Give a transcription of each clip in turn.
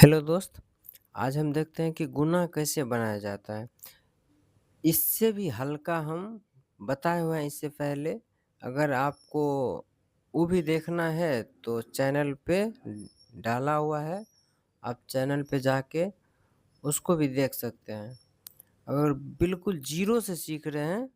Hello दोस्त, आज हम देखते हैं कि गुना कैसे बनाया जाता है। इससे भी हल्का हम बताए हुए हैं इससे पहले। अगर आपको वो भी देखना है तो चैनल पे डाला हुआ है, आप चैनल पे जाके उसको भी देख सकते हैं। अगर बिल्कुल ज़ीरो से सीख रहे हैं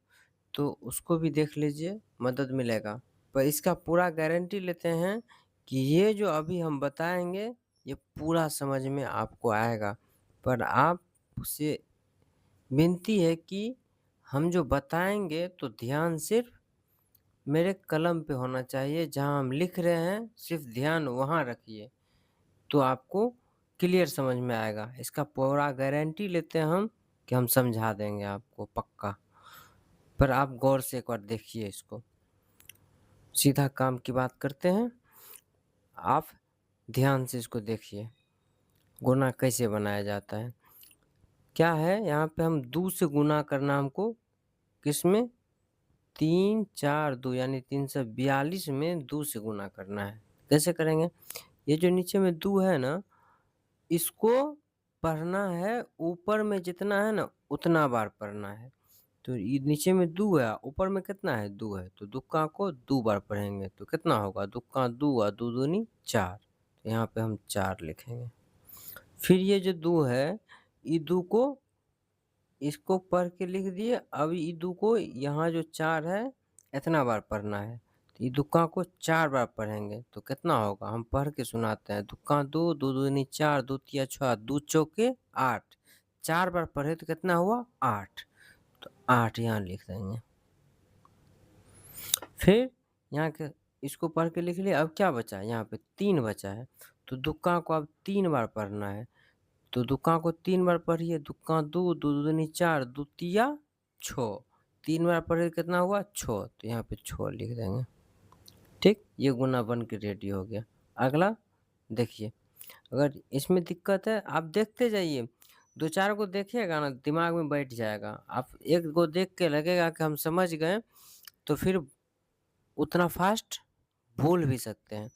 तो उसको भी देख लीजिए, मदद मिलेगा। पर इसका पूरा गारंटी लेते हैं कि ये जो अभी हम बताएँगे, ये पूरा समझ में आपको आएगा। पर आपसे विनती है कि हम जो बताएँगे तो ध्यान सिर्फ़ मेरे कलम पे होना चाहिए, जहाँ हम लिख रहे हैं सिर्फ़ ध्यान वहाँ रखिए, तो आपको क्लियर समझ में आएगा। इसका पूरा गारंटी लेते हैं हम कि हम समझा देंगे आपको पक्का। पर आप गौर से एक बार देखिए इसको। सीधा काम की बात करते हैं, आप ध्यान से इसको देखिए, गुना कैसे बनाया जाता है। क्या है, यहाँ पे हम 2 से गुना करना हमको, किसमें? 3, 4, 2 यानी 342 में 2 से गुना करना है। कैसे करेंगे? ये जो नीचे में 2 है ना, इसको पढ़ना है, ऊपर में जितना है ना उतना बार पढ़ना है। तो ये नीचे में 2 है, ऊपर में कितना है? 2 है, तो दुक्का को 2 बार पढ़ेंगे तो कितना होगा? दुक्का 2 और 2 दूनी 4, तो यहाँ पे हम 4 लिखेंगे। फिर ये जो 2 है, ये 2 को इसको पढ़ के लिख दिए। अब ये 2 को यहाँ जो 4 है, इतना बार पढ़ना है। तो ये दुक्का को 4 बार पढ़ेंगे तो कितना होगा? हम पढ़ के सुनाते हैं। दुक्का 2, 2 दूनी 4, 2 तिया 6, 2 चौके 8। 4 बार पढ़े तो कितना हुआ? 8। तो 8 यहाँ लिख देंगे। फिर यहाँ के इसको पढ़ के लिख लिया। अब क्या बचा है? यहाँ पे 3 बचा है, तो दुक्का को अब 3 बार पढ़ना है। तो दुक्का को 3 बार पढ़िए। दुक्का 2, 2 दूनी 4, 2 तिया 6। 3 बार पढ़े कितना हुआ? 6, तो यहाँ पे 6 लिख देंगे। ठीक, ये गुना बन के रेडी हो गया। अगला देखिए, अगर इसमें दिक्कत है आप देखते जाइए, 2-4 को देखिएगा ना, दिमाग में बैठ जाएगा। आप एक को देख के लगेगा कि हम समझ गए, तो फिर उतना फास्ट भूल भी सकते हैं।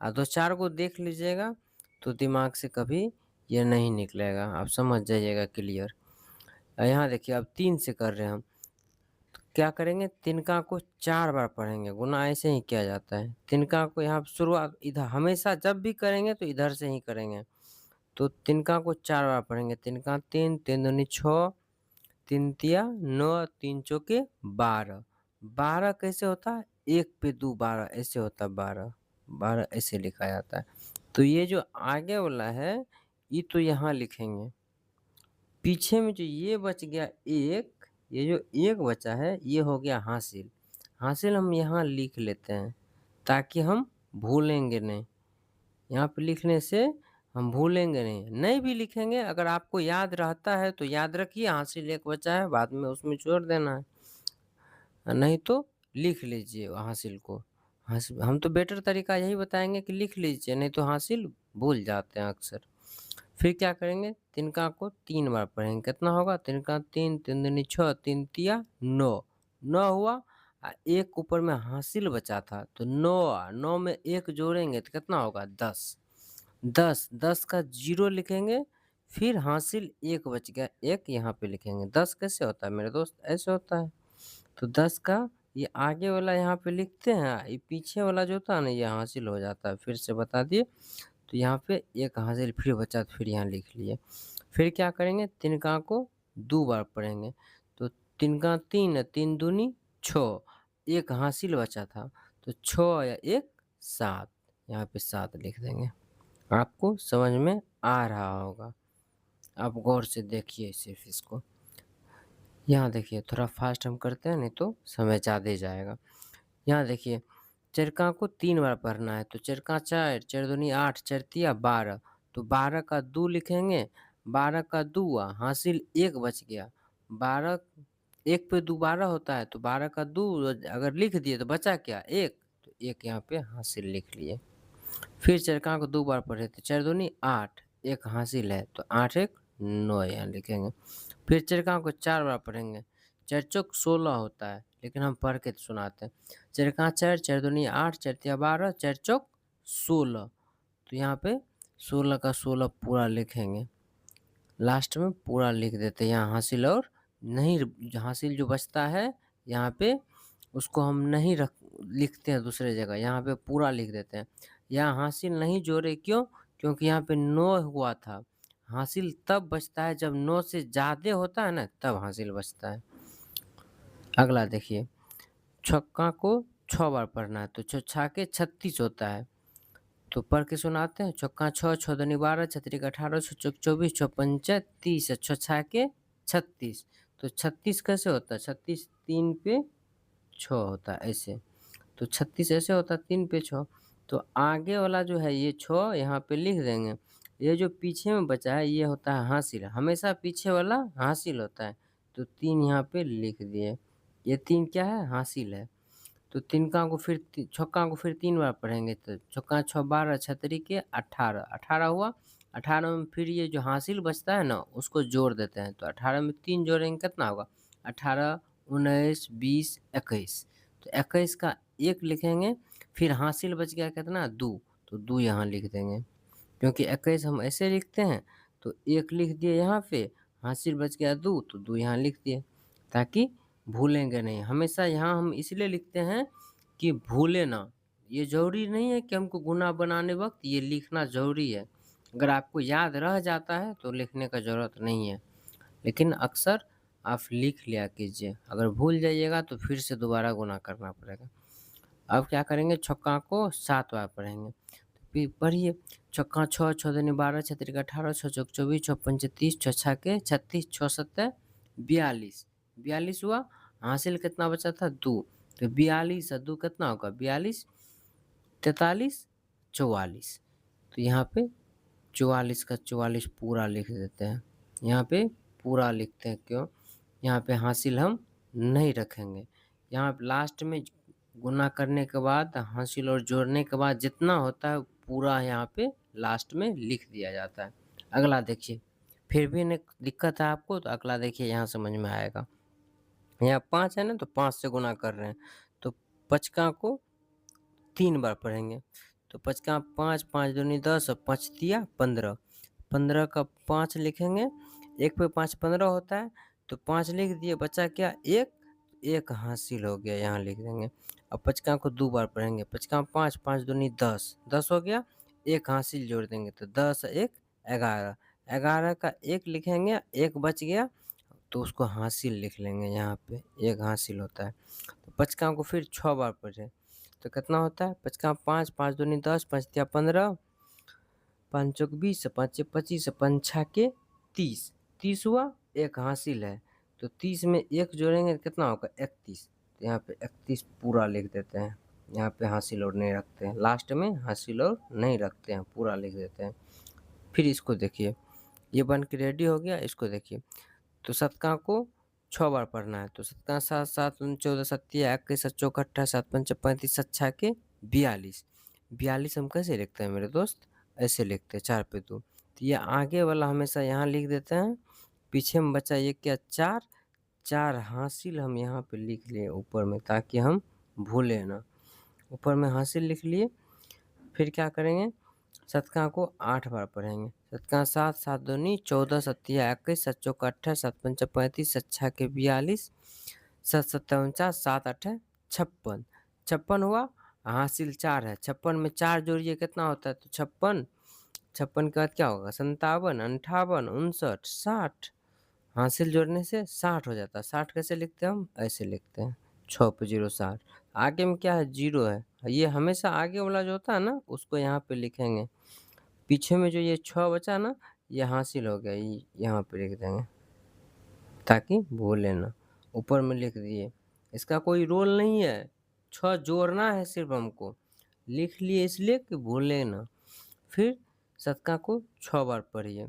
2-4 को देख लीजिएगा तो दिमाग से कभी ये नहीं निकलेगा, आप समझ जाइएगा क्लियर। यहाँ देखिए, अब 3 से कर रहे हैं हम, तो क्या करेंगे? तिनका को 4 बार पढ़ेंगे। गुना ऐसे ही किया जाता है। तिनका को यहाँ शुरुआत इधर, हमेशा जब भी करेंगे तो इधर से ही करेंगे। तो तिनका को 4 बार पढ़ेंगे। तिनका 3, 3 दूनी 6, 3 तिया 9, 3 चौके 12। 12 कैसे होता है? 1 पे 2 12 ऐसे होता है 12। 12 ऐसे लिखा जाता है। तो ये जो आगे वाला है, ये तो यहाँ लिखेंगे। पीछे में जो ये बच गया 1, ये जो 1 बचा है, ये हो गया हासिल। हासिल हम यहाँ लिख लेते हैं, ताकि हम भूलेंगे नहीं। यहाँ पे लिखने से हम भूलेंगे नहीं। नहीं भी लिखेंगे, अगर आपको याद रहता है तो याद रखिए, हासिल 1 बचा है, बाद में उसमें जोड़ देना है। नहीं तो लिख लीजिए हासिल को। हम तो बेटर तरीका यही बताएँगे कि लिख लीजिए, नहीं तो हासिल भूल जाते हैं अक्सर। फिर क्या करेंगे? तिनका को 3 बार पढ़ेंगे। कितना होगा? तिनका 3, 3 दूनी 6, 3 तिया 9। 9 हुआ, 1 ऊपर में हासिल बचा था, तो 9 9 में 1 जोड़ेंगे तो कितना होगा? 10। 10 का 0 लिखेंगे, फिर हासिल 1 बच गया, 1 यहाँ पे लिखेंगे। 10 कैसे होता है मेरे दोस्त? ऐसे होता है। तो 10 का ये आगे वाला यहाँ पे लिखते हैं, ये पीछे वाला जो होता है ना, ये हासिल हो जाता है। फिर से बता दिए, तो यहाँ पे 1 हासिल फिर बचा, तो फिर यहाँ लिख लिए। फिर क्या करेंगे? तिनका को 2 बार पढ़ेंगे। तो तिनका 3 है, 3 दूनी 6, 1 हासिल बचा था, तो 6 या 1 7, यहाँ पे 7 लिख देंगे। आपको समझ में आ रहा होगा। आप गौर से देखिए सिर्फ इसको। यहाँ देखिए, थोड़ा फास्ट हम करते हैं, नहीं तो समय ज़्यादा जाएगा। यहाँ देखिए, चरका को 3 बार पढ़ना है, तो चरका 4, 4 दूनी 8, 4 तिया 12, तो 12 का 2 लिखेंगे। 12 का 2 हासिल 1 बच गया। 12 1 पे 2 12 होता है, तो 12 का 2 अगर लिख दिए तो बचा क्या? 1, तो 1 यहाँ पे हासिल लिख लिए। फिर चरका को 2 बार पढ़े, तो 4 दूनी 8, 1 हासिल है, तो 8 1 9 यहाँ लिखेंगे। फिर चरका को 4 बार पढ़ेंगे। 4 चौक 16 होता है, लेकिन हम पढ़ के सुनाते हैं। चरका 4, 4 दूनी 8, 4 तिया 12, 4 चौक 16, तो यहाँ पे 16 का 16 पूरा लिखेंगे, लास्ट में पूरा लिख देते हैं। यहाँ हासिल और नहीं, हासिल जो बचता है यहाँ पे उसको हम नहीं लिखते हैं दूसरे जगह, यहाँ पे पूरा लिख देते हैं। यहाँ हासिल नहीं जोड़े, क्यों? क्योंकि यहाँ पे 9 हुआ था। हासिल तब बचता है जब 9 से ज़्यादा होता है ना, तब हासिल बचता है। अगला देखिए, छक्का को 6 बार पढ़ना है, तो छक्का के 36 होता है। तो पढ़ के सुनाते हैं। चौका 6, 6 दूनी 12, 6 त्रिक 18, 6 चौक 24, 6 पंच 30, 6 छक्के 36। तो 36 कैसे होता है? 36 3 पे 6 होता है ऐसे। तो 36 ऐसे होता है 3 पे 6। तो आगे वाला जो है ये 6 यहाँ पे लिख देंगे। ये जो पीछे में बचा है ये होता है हासिल, हमेशा पीछे वाला हासिल होता है। तो 3 यहाँ पे लिख दिए। ये 3 क्या है? हासिल है। तो तिनका को फिर छक्का को फिर 3 बार पढ़ेंगे। तो छक्का 6 12, 6 तरीके 18, 18 हुआ। 18 में फिर ये जो हासिल बचता है ना उसको जोड़ देते हैं। तो 18 में 3 जोड़ेंगे कितना होगा? 18, 19, 20, 21। तो 21 का 1 लिखेंगे। फिर हासिल बच गया कितना? 2। तो 2 यहाँ लिख देंगे, क्योंकि 21 हम ऐसे लिखते हैं। तो 1 लिख दिए यहाँ पे, हासिल बच गया 2, तो 2 यहाँ लिख दिए, ताकि भूलेंगे नहीं। हमेशा यहाँ हम इसलिए लिखते हैं कि भूले ना। ये ज़रूरी नहीं है कि हमको गुना बनाने वक्त ये लिखना ज़रूरी है। अगर आपको याद रह जाता है तो लिखने का ज़रूरत नहीं है, लेकिन अक्सर आप लिख लिया कीजिए। अगर भूल जाइएगा तो फिर से दोबारा गुना करना पड़ेगा। अब क्या करेंगे? छक्का को 7 बार पढ़ेंगे। फिर पढ़िए। छक्का 6, 6 दूनी 12, 6 त्रिक 18, 6 चौक 24, 6 पंच 30, 6 छक्के 36, 6 सत्ते 42। 42 हुआ। हासिल कितना बचा था? 2। तो 42 और 2 कितना होगा? 42, 43, 44। तो यहाँ पे 44 का 44 पूरा लिख देते हैं। यहाँ पे पूरा लिखते हैं, क्यों? यहाँ पे हासिल हम नहीं रखेंगे। यहाँ लास्ट में गुना करने के बाद हासिल और जोड़ने के बाद जितना होता है पूरा यहाँ पे लास्ट में लिख दिया जाता है। अगला देखिए, फिर भी दिक्कत है आपको तो अगला देखिए, यहाँ समझ में आएगा। यहाँ 5 है ना, तो 5 से गुना कर रहे हैं। तो पचका को 3 बार पढ़ेंगे। तो पचका 5, 5 दूनी 10 और 5 तिया 15। 15 का 5 लिखेंगे। 1 पे 5 15 होता है। तो 5 लिख दिए, बचा क्या? 1। 1 हासिल हो गया, यहाँ लिख देंगे। अब पचका को 2 बार पढ़ेंगे। पचका 5, 5 दूनी 10, 10 हो गया। 1 हासिल जोड़ देंगे, तो 10 1 11। 11 का 1 लिखेंगे, 1 बच गया तो उसको हासिल लिख लेंगे। यहाँ पे 1 हासिल होता है। तो पचका को फिर 6 बार पढ़े, तो कितना होता है? पचका 5, 5 दूनी 10, 5 तिया 15, 5 चौक 20, 5 25, 5 छक्के 30। 30 हुआ। 1 हासिल है, तो 30 में 1 जोड़ेंगे तो कितना होगा? 31। तो यहाँ पे 31 पूरा लिख देते हैं। यहाँ पे हासिल और नहीं रखते हैं, लास्ट में हासिल और नहीं रखते हैं, पूरा लिख देते हैं। फिर इसको देखिए, ये बन के रेडी हो गया। इसको देखिए, तो शतका को 6 बार पढ़ना है। तो शतका 7, 7 दूनी 14, 7 तिया 21, 7 चौक 28, 7 पंच 35, 7 छक्के 42। 42 हम कैसे लिखते हैं मेरे दोस्त? ऐसे लिखते हैं, 4 पे 2। तो ये आगे वाला हमेशा यहाँ लिख देते हैं, पीछे में बचा ये क्या? 4। 4 हासिल हम यहाँ पे लिख लिए ऊपर में, ताकि हम भूले ना। ऊपर में हासिल लिख लिए। फिर क्या करेंगे? शतका को 8 बार पढ़ेंगे। शतका 7, 7 दूनी 14, 7 तिया 21, 7 चौक 28, 7 पंच 35, 7 छक्के 42, 7 सत्ता 49, 7 8 56। 56 हुआ। हासिल 4 है। 56 में 4 जोड़िए, कितना होता है? तो 56। 56 के बाद क्या होगा? 57, 58, 59, 60। हासिल जोड़ने से 60 हो जाता है। 60 कैसे लिखते हैं हम? ऐसे लिखते हैं, 6 पे 0 60। आगे में क्या है? 0 है। ये हमेशा आगे वाला जो होता है ना उसको यहाँ पे लिखेंगे। पीछे में जो ये 6 बचा ना, ये हासिल हो गया, ये यहाँ पे लिख देंगे ताकि भूले ना। ऊपर में लिख दिए। इसका कोई रोल नहीं है, 6 जोड़ना है सिर्फ हमको, लिख लिए इसलिए कि भूले ना। फिर शतका को 6 बार पढ़िए।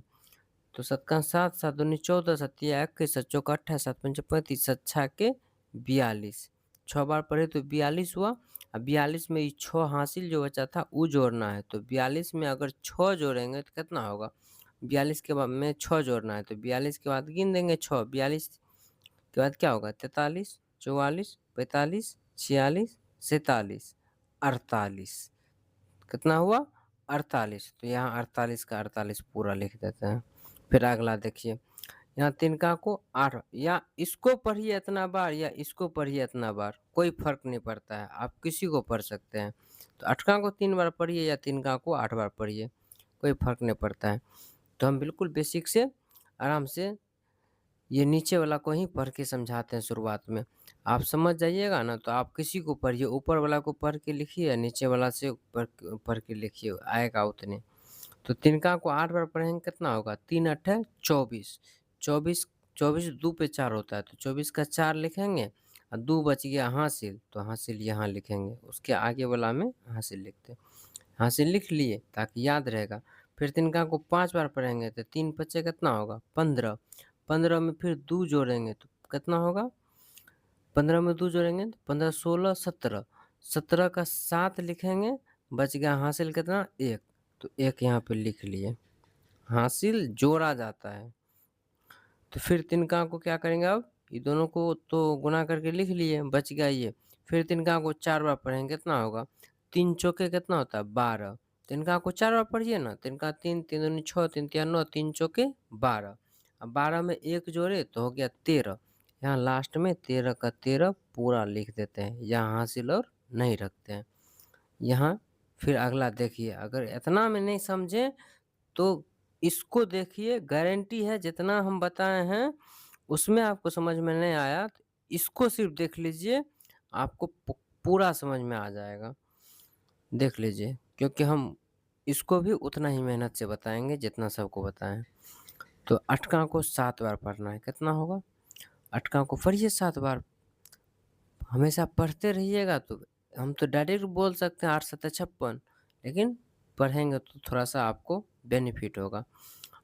तो शतका 7, 7 दूनी 14, 7 तिया 21, 7 चौक 28, 7 पंच 35, 7 छक्के 42। 6 बार पढ़े तो 42 हुआ। अब 42 में ये 6 हासिल जो बचा था वो जोड़ना है। तो 42 में अगर 6 जोड़ेंगे तो कितना होगा? 42 के बाद में 6 जोड़ना है, तो 42 के बाद गिन देंगे 6। 42 के बाद क्या होगा? 43, 44, 45, 46, 47, 48। कितना हुआ? 48, तो यहाँ 48 का 48 पूरा लिख देते हैं। फिर अगला देखिए, यहाँ तिनका को 8, या इसको पढ़िए इतना बार या इसको पढ़िए इतना बार, कोई फर्क नहीं पड़ता है, आप किसी को पढ़ सकते हैं। तो अठका को 3 बार पढ़िए या तिनका को 8 बार पढ़िए, कोई फर्क नहीं पड़ता है। तो हम बिल्कुल बेसिक से आराम से ये नीचे वाला को ही पढ़ के समझाते हैं शुरुआत में। आप समझ जाइएगा ना, तो आप किसी को पढ़िए, ऊपर वाला को पढ़ के लिखिए या नीचे वाला से पढ़ के लिखिए, आएगा उतने। तो तिनका को 8 बार पढ़ेंगे कितना होगा, 3 अट्ठे 24, 24 24 2 पे 4 होता है, तो 24 का 4 लिखेंगे और 2 बच गया हासिल, तो हासिल यहाँ लिखेंगे, उसके आगे वाला में हासिल लिखते हैं। हासिल लिख लिए ताकि याद रहेगा। फिर तिनका को 5 बार पढ़ेंगे तो 3 बच्चे कितना होगा 15, 15 में फिर 2 जोड़ेंगे तो कितना होगा, 15 में 2 जोड़ेंगे तो 15 16 17, 17 का 7 लिखेंगे, बच गया हासिल कितना 1, तो 1 यहाँ पे लिख लिए, हासिल जोड़ा जाता है। तो फिर तिनका को क्या करेंगे, अब ये दोनों को तो गुना करके लिख लिए, बच गया ये। फिर तिनका को 4 बार पढ़ेंगे कितना होगा, 3 चौके कितना होता है 12, तिनका को 4 बार पढ़िए ना, तिनका 3 3 दूनी 6 3 तिया 9, 3 चौके 12, अब 12 में 1 जोड़े तो हो गया 13, यहाँ लास्ट में 13 का 13 पूरा लिख देते हैं, यहाँ हासिल और नहीं रखते हैं। यहाँ फिर अगला देखिए, अगर इतना में नहीं समझे तो इसको देखिए, गारंटी है जितना हम बताए हैं उसमें आपको समझ में नहीं आया तो इसको सिर्फ देख लीजिए, आपको पूरा समझ में आ जाएगा। देख लीजिए, क्योंकि हम इसको भी उतना ही मेहनत से बताएंगे जितना सबको बताएं। तो अटका को 7 बार पढ़ना है, कितना होगा, अटका को पढ़िए 7 बार, हमेशा पढ़ते रहिएगा तो हम तो डायरेक्ट बोल सकते हैं 8 7 56, लेकिन पढ़ेंगे तो थोड़ा सा आपको बेनिफिट होगा।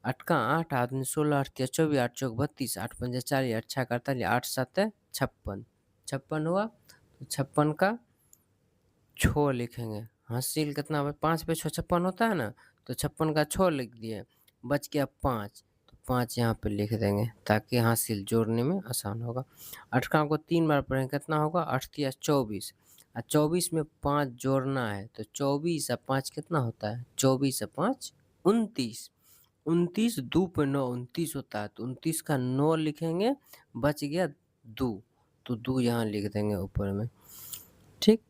8 का 8, 8 दूनी 16, 8 तिया 24, 8 चौक 32, 8 पंजा 40, 8 छक्का 48, 8 7 56, 56 हुआ, तो 56 का 6 लिखेंगे, हासिल कितना 5 पे 6 56 होता है ना, तो 56 का 6 लिख दिए, बच गया 5, तो 5 यहाँ पे लिख देंगे ताकि हासिल जोड़ने में आसान होगा। 8 को 3 बार पढ़ेंगे कितना होगा, 8 तिया 24, और 24 में 5 जोड़ना है, तो 24 और 5 कितना होता है, 24 और 5 29, 29 2 पे 9 29 होता है, तो 29 का 9 लिखेंगे, बच गया 2, तो 2 यहाँ लिख देंगे ऊपर में, ठीक।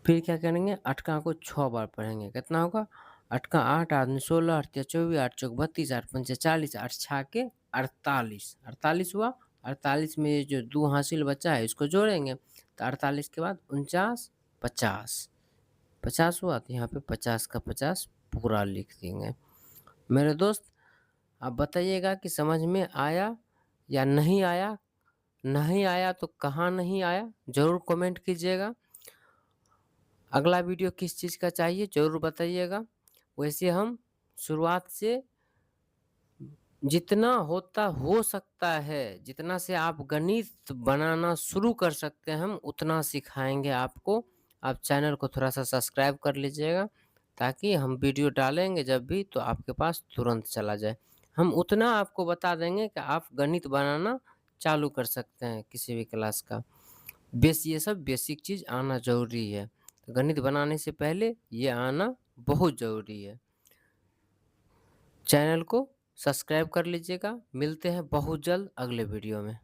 फिर क्या करेंगे, 8 को 6 बार पढ़ेंगे कितना होगा, 8 का 8, 8 16, 8 तिया 24, 8 चौक 32, 8 पंचे 40, 8 छक्के 48, 48 हुआ, 48 में ये जो 2 हासिल बचा है इसको जोड़ेंगे, तो 48 के बाद 49 50, 50 हुआ, तो यहाँ पे 50 का 50 पूरा लिख देंगे। मेरे दोस्त, आप बताइएगा कि समझ में आया या नहीं आया, नहीं आया तो कहाँ नहीं आया ज़रूर कमेंट कीजिएगा। अगला वीडियो किस चीज़ का चाहिए ज़रूर बताइएगा। वैसे हम शुरुआत से जितना होता हो सकता है, जितना से आप गणित बनाना शुरू कर सकते हैं हम उतना सिखाएंगे आपको। आप चैनल को थोड़ा सा सब्सक्राइब कर लीजिएगा ताकि हम वीडियो डालेंगे जब भी तो आपके पास तुरंत चला जाए। हम उतना आपको बता देंगे कि आप गणित बनाना चालू कर सकते हैं किसी भी क्लास का। ये सब बेसिक चीज़ आना ज़रूरी है। तो गणित बनाने से पहले ये आना बहुत ज़रूरी है। चैनल को सब्सक्राइब कर लीजिएगा। मिलते हैं बहुत जल्द अगले वीडियो में।